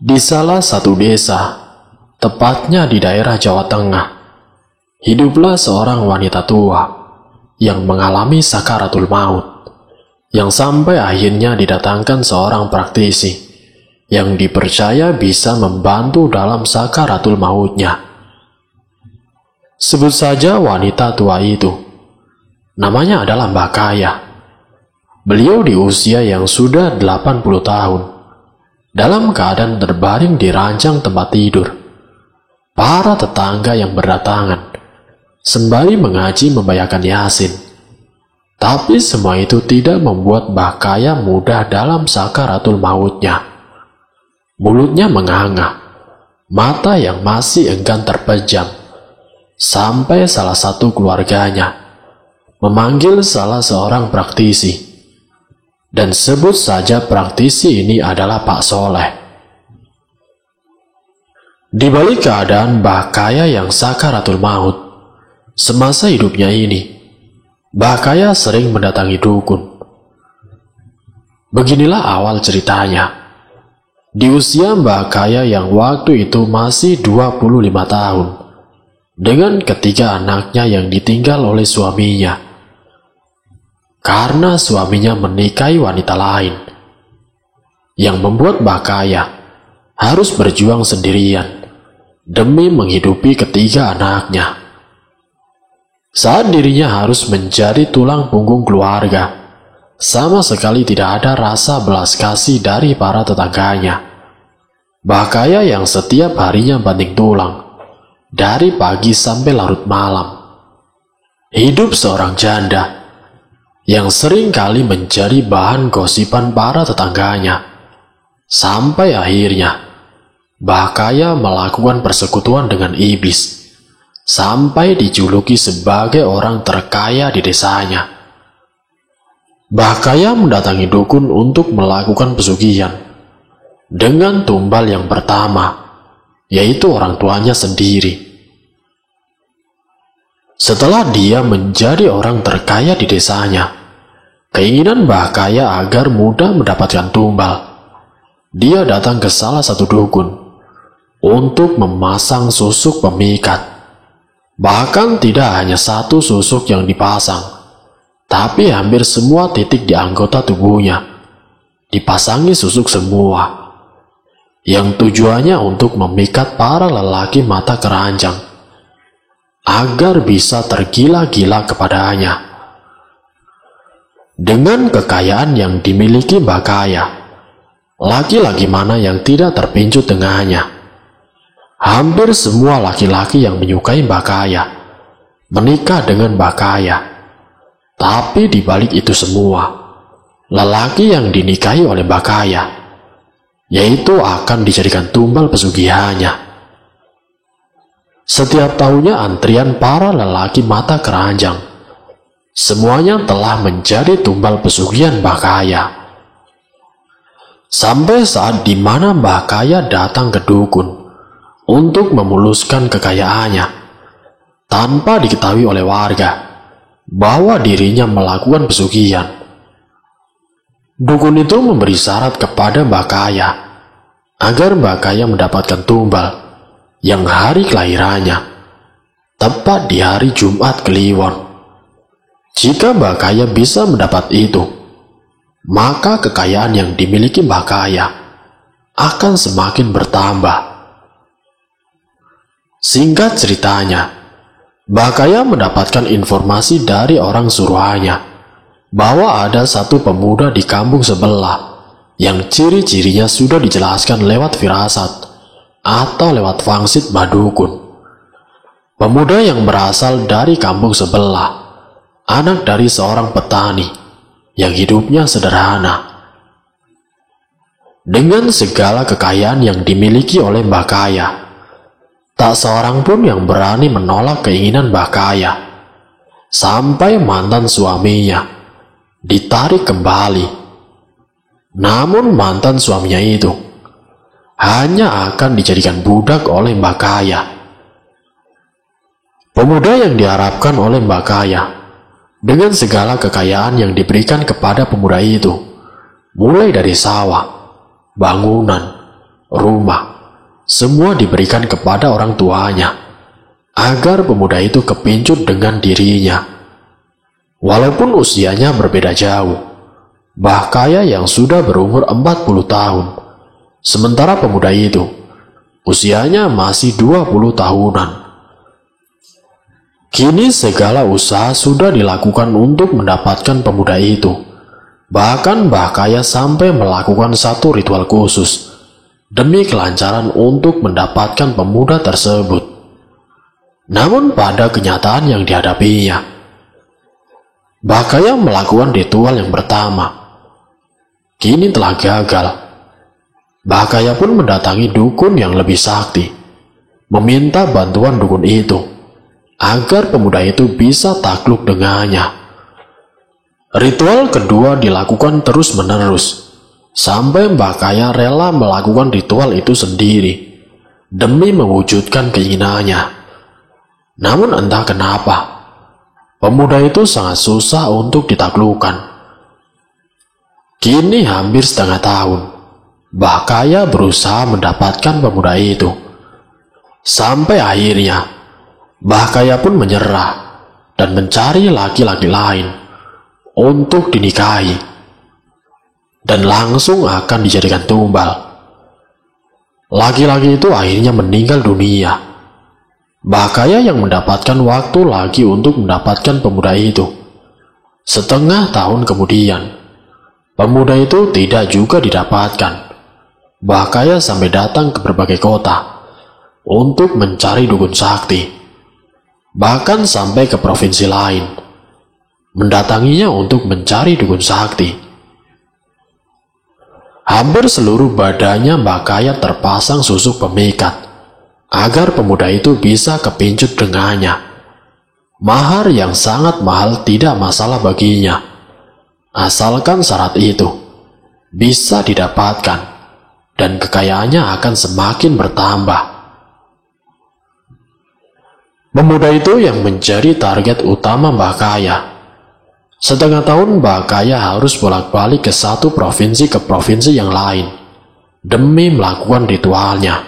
Di salah satu desa, tepatnya di daerah Jawa Tengah, hiduplah seorang wanita tua yang mengalami sakaratul maut, yang sampai akhirnya didatangkan seorang praktisi yang dipercaya bisa membantu dalam sakaratul mautnya. Sebut saja wanita tua itu. Namanya adalah Mbah Kaya. Beliau di usia yang sudah 80 tahun. Dalam keadaan terbaring di ranjang tempat tidur, para tetangga yang berdatangan sembari mengaji membacakan Yasin. Tapi semua itu tidak membuat Mbah Kaya mudah dalam sakaratul mautnya. Mulutnya menganga, mata yang masih enggan terpejam, sampai salah satu keluarganya memanggil salah seorang praktisi. Dan sebut saja praktisi ini adalah Pak Soleh. Di balik keadaan Mbah Kaya yang sakaratul maut, semasa hidupnya ini, Mbah Kaya sering mendatangi dukun. Beginilah awal ceritanya. Di usia Mbah Kaya yang waktu itu masih 25 tahun, dengan ketiga anaknya yang ditinggal oleh suaminya, karena suaminya menikahi wanita lain, yang membuat Mbah Kaya harus berjuang sendirian demi menghidupi ketiga anaknya. Saat dirinya harus menjadi tulang punggung keluarga, sama sekali tidak ada rasa belas kasih dari para tetangganya. Mbah Kaya yang setiap harinya banting tulang, dari pagi sampai larut malam. Hidup seorang janda yang sering kali menjadi bahan gosipan para tetangganya. Sampai akhirnya, Mbah Kaya melakukan persekutuan dengan iblis, sampai dijuluki sebagai orang terkaya di desanya. Mbah Kaya mendatangi dukun untuk melakukan pesugihan, dengan tumbal yang pertama, yaitu orang tuanya sendiri. Setelah dia menjadi orang terkaya di desanya, keinginan Mbah Kaya agar mudah mendapatkan tumbal, dia datang ke salah satu dukun untuk memasang susuk pemikat. Bahkan tidak hanya satu susuk yang dipasang, tapi hampir semua titik di anggota tubuhnya dipasangi susuk semua, yang tujuannya untuk memikat para lelaki mata keranjang agar bisa tergila-gila kepadanya. Dengan kekayaan yang dimiliki Mbah Kaya, laki-laki mana yang tidak terpincut dengannya? Hampir semua laki-laki yang menyukai Mbah Kaya menikah dengan Mbah Kaya. Tapi di balik itu semua, lelaki yang dinikahi oleh Mbah Kaya, yaitu akan dijadikan tumbal pesugihannya. Setiap tahunnya antrian para lelaki mata keranjang, semuanya telah menjadi tumbal pesugihan Mbah Kaya. Sampai saat di mana Mbah Kaya datang ke dukun untuk memuluskan kekayaannya, tanpa diketahui oleh warga bahwa dirinya melakukan pesugihan. Dukun itu memberi syarat kepada Mbah Kaya agar Mbah Kaya mendapatkan tumbal yang hari kelahirannya tepat di hari Jumat Kliwon. Jika Mbah Kaya bisa mendapat itu, maka kekayaan yang dimiliki Mbah Kaya akan semakin bertambah. Singkat ceritanya, Mbah Kaya mendapatkan informasi dari orang suruhannya bahwa ada satu pemuda di kampung sebelah yang ciri-cirinya sudah dijelaskan lewat firasat atau lewat wangsit Mbah Dukun. Pemuda yang berasal dari kampung sebelah, anak dari seorang petani yang hidupnya sederhana. Dengan segala kekayaan yang dimiliki oleh Mbah Kaya, tak seorang pun yang berani menolak keinginan Mbah Kaya, sampai mantan suaminya ditarik kembali. Namun mantan suaminya itu hanya akan dijadikan budak oleh Mbah Kaya. Pemuda yang diharapkan oleh Mbah Kaya dengan segala kekayaan yang diberikan kepada pemuda itu, mulai dari sawah, bangunan, rumah, semua diberikan kepada orang tuanya, agar pemuda itu kepincut dengan dirinya. Walaupun usianya berbeda jauh, Mbah Kaya yang sudah berumur 40 tahun, sementara pemuda itu usianya masih 20 tahunan. Kini segala usaha sudah dilakukan untuk mendapatkan pemuda itu. Bahkan Mbah Kaya sampai melakukan satu ritual khusus demi kelancaran untuk mendapatkan pemuda tersebut. Namun pada kenyataan yang dihadapinya, Mbah Kaya melakukan ritual yang pertama kini telah gagal. Mbah Kaya pun mendatangi dukun yang lebih sakti, meminta bantuan dukun itu agar pemuda itu bisa takluk dengannya. Ritual kedua dilakukan terus-menerus, sampai Mbah Kaya rela melakukan ritual itu sendiri demi mewujudkan keinginannya. Namun entah kenapa, pemuda itu sangat susah untuk ditaklukkan. Kini hampir setengah tahun, Mbah Kaya berusaha mendapatkan pemuda itu. Sampai akhirnya, Mbah Kaya pun menyerah dan mencari laki-laki lain untuk dinikahi, dan langsung akan dijadikan tumbal. Laki-laki itu akhirnya meninggal dunia. Mbah Kaya yang mendapatkan waktu lagi untuk mendapatkan pemuda itu. Setengah tahun kemudian, pemuda itu tidak juga didapatkan. Mbah Kaya sampai datang ke berbagai kota untuk mencari dukun sakti, bahkan sampai ke provinsi lain, mendatanginya untuk mencari dukun sakti. Hampir seluruh badannya Mbah Kaya terpasang susuk pemikat agar pemuda itu bisa kepincut dengannya. Mahar yang sangat mahal tidak masalah baginya, asalkan syarat itu bisa didapatkan dan kekayaannya akan semakin bertambah. Pemuda itu yang menjadi target utama Mbah Kaya. Setengah tahun Mbah Kaya harus bolak-balik ke satu provinsi ke provinsi yang lain demi melakukan ritualnya.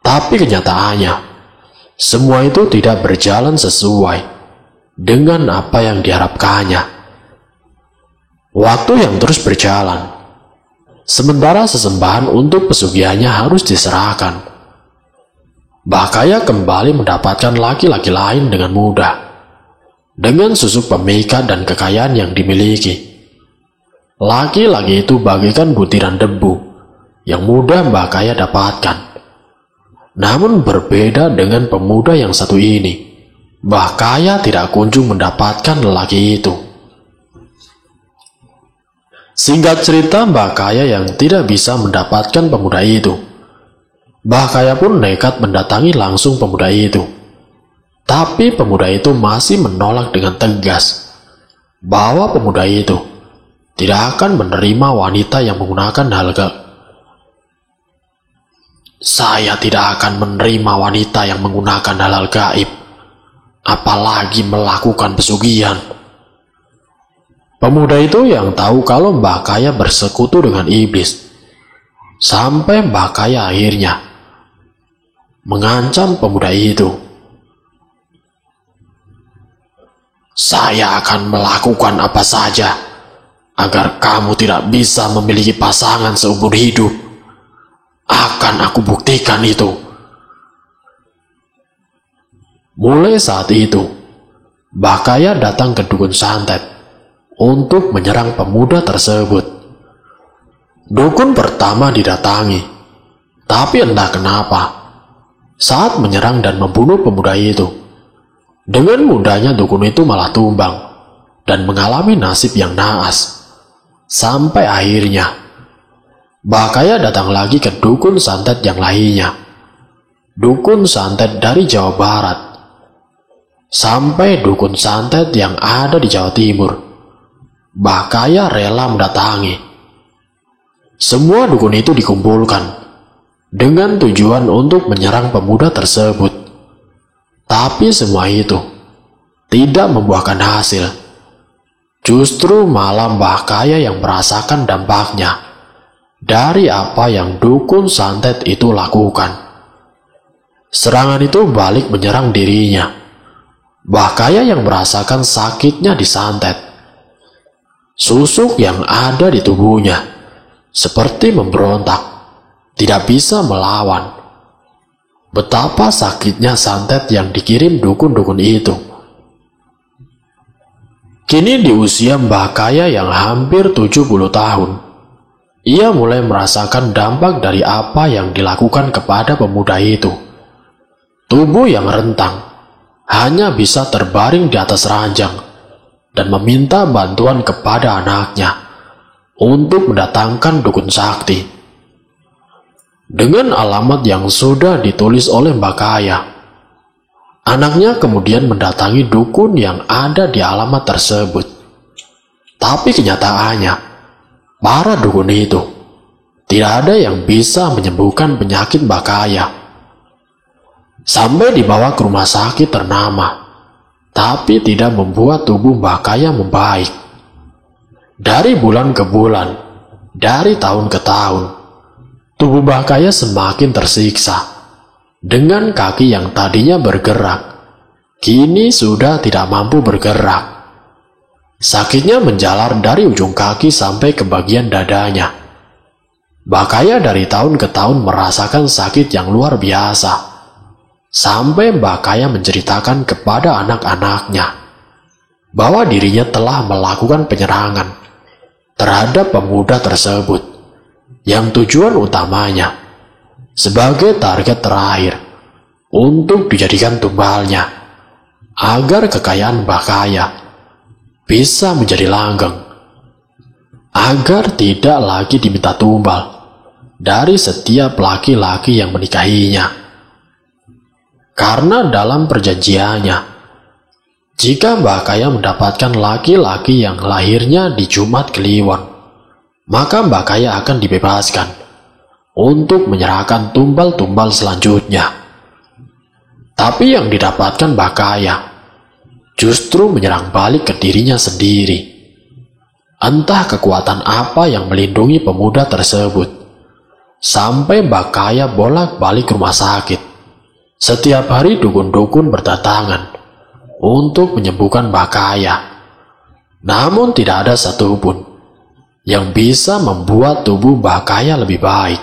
Tapi kenyataannya, semua itu tidak berjalan sesuai dengan apa yang diharapkannya. Waktu yang terus berjalan, sementara sesembahan untuk pesugihannya harus diserahkan. Mbah Kaya kembali mendapatkan laki-laki lain dengan mudah, dengan susuk pemikat dan kekayaan yang dimiliki. Laki-laki itu bagaikan butiran debu yang mudah Mbah Kaya dapatkan. Namun berbeda dengan pemuda yang satu ini, Mbah Kaya tidak kunjung mendapatkan lelaki itu. Singkat cerita, Mbah Kaya yang tidak bisa mendapatkan pemuda itu. Mbah Kaya pun nekat mendatangi langsung pemuda itu. Tapi pemuda itu masih menolak dengan tegas bahwa pemuda itu tidak akan menerima wanita yang menggunakan hal Saya tidak akan menerima wanita yang menggunakan hal gaib, apalagi melakukan pesugihan. Pemuda itu yang tahu kalau Mbah Kaya bersekutu dengan iblis, sampai Mbah Kaya akhirnya mengancam pemuda itu. Saya akan melakukan apa saja agar kamu tidak bisa memiliki pasangan seumur hidup. Akan aku buktikan itu. Mulai saat itu, Mbah Kaya datang ke dukun santet untuk menyerang pemuda tersebut. Dukun pertama didatangi, tapi entah kenapa, saat menyerang dan membunuh pemuda itu, dengan mudahnya dukun itu malah tumbang dan mengalami nasib yang naas. Sampai akhirnya, Mbah Kaya datang lagi ke dukun santet yang lainnya, dukun santet dari Jawa Barat, sampai dukun santet yang ada di Jawa Timur. Mbah Kaya rela mendatangi. Semua dukun itu dikumpulkan dengan tujuan untuk menyerang pemuda tersebut. Tapi semua itu tidak membuahkan hasil. Justru malah Mbah Kaya yang merasakan dampaknya dari apa yang dukun santet itu lakukan. Serangan itu balik menyerang dirinya. Bhakaya yang merasakan sakitnya disantet. Susuk yang ada di tubuhnya seperti memberontak, tidak bisa melawan. Betapa sakitnya santet yang dikirim dukun-dukun itu. Kini di usia Bhakaya yang hampir 70 tahun, ia mulai merasakan dampak dari apa yang dilakukan kepada pemuda itu. Tubuh yang rentang, hanya bisa terbaring di atas ranjang dan meminta bantuan kepada anaknya untuk mendatangkan dukun sakti. Dengan alamat yang sudah ditulis oleh Bhakaya, anaknya kemudian mendatangi dukun yang ada di alamat tersebut. Tapi kenyataannya, para dukun itu tidak ada yang bisa menyembuhkan penyakit Bhakaya. Sampai dibawa ke rumah sakit ternama, tapi tidak membuat tubuh Bhakaya membaik. Dari bulan ke bulan, dari tahun ke tahun, tubuh Bhakaya semakin tersiksa. Dengan kaki yang tadinya bergerak, kini sudah tidak mampu bergerak. Sakitnya menjalar dari ujung kaki sampai ke bagian dadanya. Bhakaya dari tahun ke tahun merasakan sakit yang luar biasa. Sampai Bhakaya menceritakan kepada anak-anaknya bahwa dirinya telah melakukan penyerangan terhadap pemuda tersebut yang tujuan utamanya sebagai target terakhir untuk dijadikan tumbalnya agar kekayaan Bhakaya bisa menjadi langgeng, agar tidak lagi diminta tumbal dari setiap laki-laki yang menikahinya. Karena dalam perjanjiannya, jika Bhakaya mendapatkan laki-laki yang lahirnya di Jumat Kliwon, maka Bhakaya akan dibebaskan untuk menyerahkan tumbal-tumbal selanjutnya. Tapi yang didapatkan Bhakaya justru menyerang balik ke dirinya sendiri. Entah kekuatan apa yang melindungi pemuda tersebut, sampai Bhakaya bolak-balik rumah sakit. Setiap hari dukun-dukun berdatangan untuk menyembuhkan Bhakaya. Namun tidak ada satupun yang bisa membuat tubuh Bhakaya lebih baik.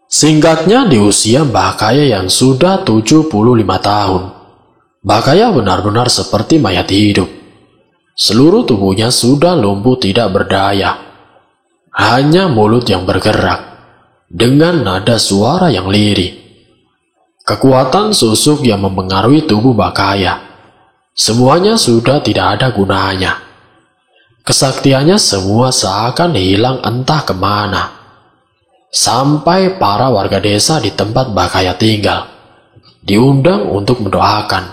Singkatnya, di usia Bhakaya yang sudah 75 tahun, Bhakaya benar-benar seperti mayat hidup. Seluruh tubuhnya sudah lumpuh tidak berdaya. Hanya mulut yang bergerak dengan nada suara yang lirih. Kekuatan susuk yang mempengaruhi tubuh Bhakaya, semuanya sudah tidak ada gunanya. Kesaktiannya semua seakan hilang entah kemana. Sampai para warga desa di tempat Bhakaya tinggal diundang untuk mendoakan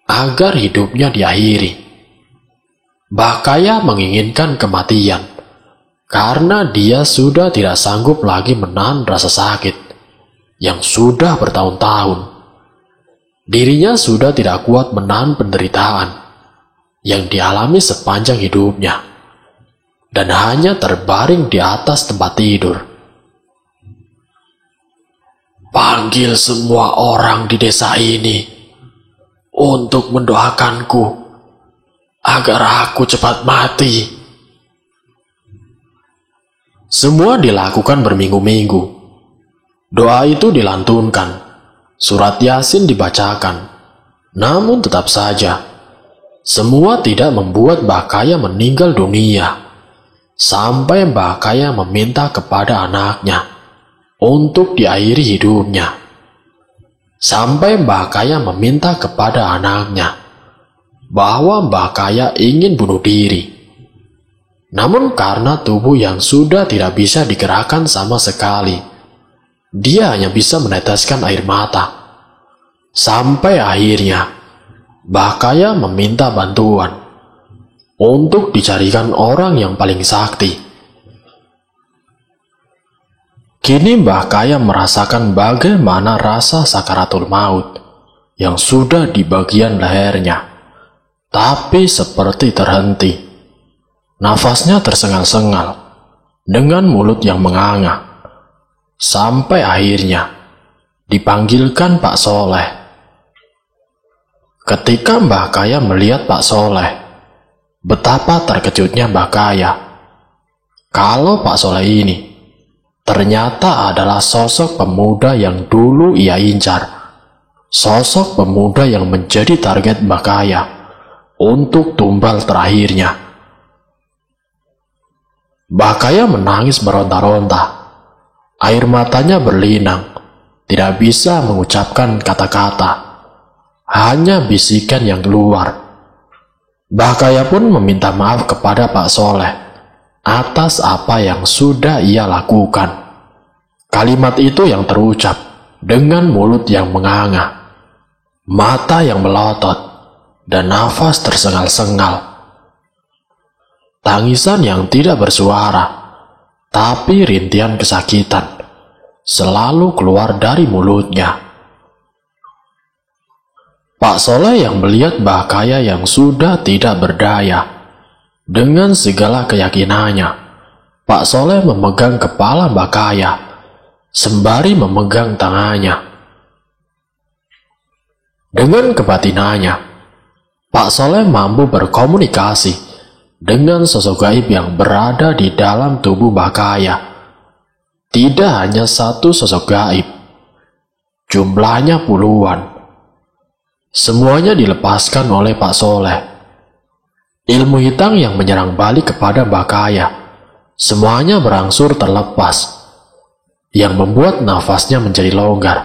agar hidupnya diakhiri. Bhakaya menginginkan kematian karena dia sudah tidak sanggup lagi menahan rasa sakit yang sudah bertahun-tahun. Dirinya sudah tidak kuat menahan penderitaan yang dialami sepanjang hidupnya dan hanya terbaring di atas tempat tidur. Panggil semua orang di desa ini untuk mendoakanku agar aku cepat mati. Semua dilakukan berminggu-minggu. Doa itu dilantunkan, surat Yasin dibacakan, namun tetap saja, semua tidak membuat Bhakaya meninggal dunia, sampai Bhakaya meminta kepada anaknya untuk diakhiri hidupnya. Sampai Bhakaya meminta kepada anaknya bahwa Bhakaya ingin bunuh diri. Namun karena tubuh yang sudah tidak bisa digerakkan sama sekali, dia hanya bisa meneteskan air mata. Sampai akhirnya Bhakaya meminta bantuan untuk dicarikan orang yang paling sakti. Kini Bhakaya merasakan bagaimana rasa sakaratul maut yang sudah di bagian lehernya, tapi seperti terhenti. Nafasnya tersengal-sengal, dengan mulut yang menganga. Sampai akhirnya dipanggilkan Pak Soleh. Ketika Mbah Kaya melihat Pak Soleh, betapa terkejutnya Mbah Kaya. Kalau Pak Soleh ini ternyata adalah sosok pemuda yang dulu ia incar, sosok pemuda yang menjadi target Mbah Kaya untuk tumbal terakhirnya. Mbah Kaya menangis meronta-ronta, air matanya berlinang, tidak bisa mengucapkan kata-kata, hanya bisikan yang keluar. Mbah Kaya pun meminta maaf kepada Pak Soleh atas apa yang sudah ia lakukan. Kalimat itu yang terucap dengan mulut yang menganga, mata yang melotot, dan nafas tersengal-sengal. Tangisan yang tidak bersuara, tapi rintihan kesakitan selalu keluar dari mulutnya. Pak Soleh yang melihat Mbah Kaya yang sudah tidak berdaya, dengan segala keyakinannya, Pak Soleh memegang kepala Mbah Kaya, sembari memegang tangannya. Dengan kebatinannya, Pak Soleh mampu berkomunikasi dengan sosok gaib yang berada di dalam tubuh Mbah Kaya. Tidak hanya satu sosok gaib, jumlahnya puluhan. Semuanya dilepaskan oleh Pak Soleh. Ilmu hitam yang menyerang balik kepada Mbah Kaya, semuanya berangsur terlepas, yang membuat nafasnya menjadi longgar,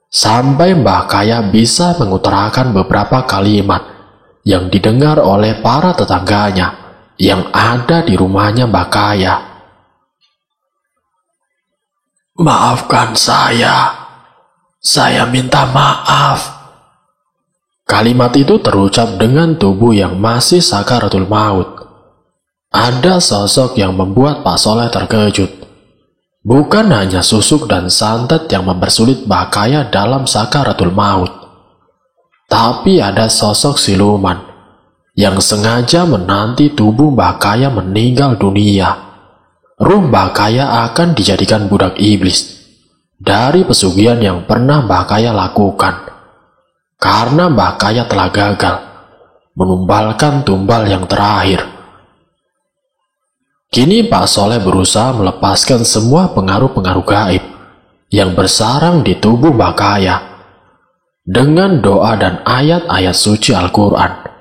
sampai Mbah Kaya bisa mengutarakan beberapa kalimat yang didengar oleh para tetangganya yang ada di rumahnya Mbah Kaya. "Maafkan saya minta maaf." Kalimat itu terucap dengan tubuh yang masih sakaratul maut. Ada sosok yang membuat Pak Soleh terkejut. Bukan hanya susuk dan santet yang mempersulit Mbah Kaya dalam sakaratul maut, tapi ada sosok siluman yang sengaja menanti tubuh Mbah Kaya meninggal dunia. Ruh Mbah Kaya akan dijadikan budak iblis dari pesugihan yang pernah Mbah Kaya lakukan, karena Mbah Kaya telah gagal menumbalkan tumbal yang terakhir. Kini Pak Soleh berusaha melepaskan semua pengaruh-pengaruh gaib yang bersarang di tubuh Mbah Kaya dengan doa dan ayat-ayat suci Al-Quran,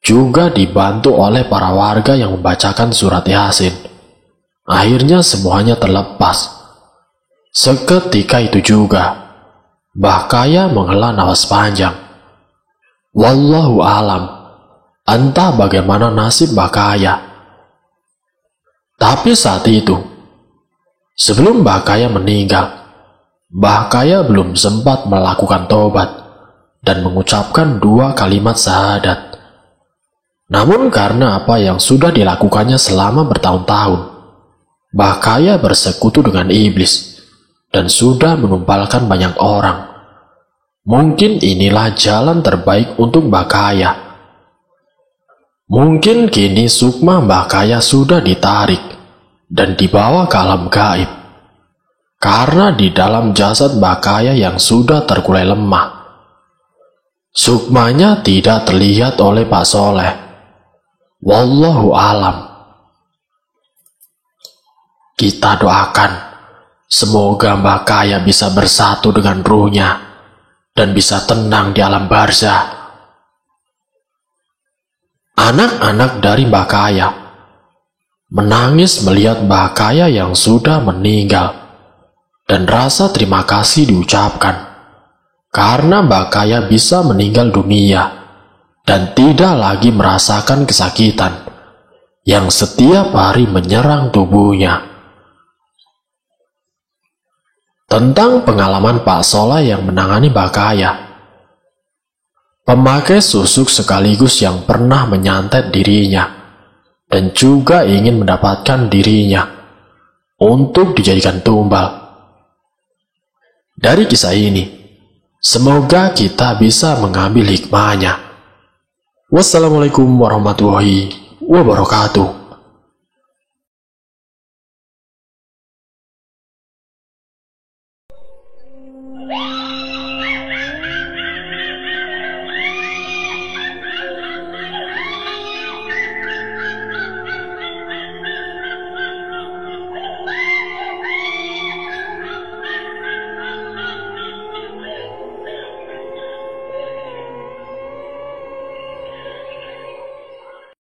juga dibantu oleh para warga yang membacakan surat Yasin. Akhirnya semuanya terlepas. Seketika itu juga Mbah Kaya menghela nafas panjang. Wallahu alam, entah bagaimana nasib Mbah Kaya. Tapi saat itu, sebelum Mbah Kaya meninggal, Mbah Kaya belum sempat melakukan tobat dan mengucapkan 2 kalimat syahadat. Namun karena apa yang sudah dilakukannya selama bertahun-tahun, Mbah Kaya bersekutu dengan iblis dan sudah menumbalkan banyak orang. Mungkin inilah jalan terbaik untuk Mbah Kaya. Mungkin kini sukma Mbah Kaya sudah ditarik dan dibawa ke alam gaib, karena di dalam jasad Mbah Kaya yang sudah terkulai lemah, sukmanya tidak terlihat oleh Pak Soleh. Wallahu alam. Kita doakan semoga Mbah Kaya bisa bersatu dengan ruhnya dan bisa tenang di alam barzah. Anak-anak dari Mbah Kaya menangis melihat Mbah Kaya yang sudah meninggal, dan rasa terima kasih diucapkan karena Mbah Kaya bisa meninggal dunia dan tidak lagi merasakan kesakitan yang setiap hari menyerang tubuhnya. Tentang pengalaman Pak Soleh yang menangani Mbah Kaya, pemakai susuk sekaligus yang pernah menyantet dirinya dan juga ingin mendapatkan dirinya untuk dijadikan tumbal. Dari kisah ini, semoga kita bisa mengambil hikmahnya. Wassalamualaikum warahmatullahi wabarakatuh.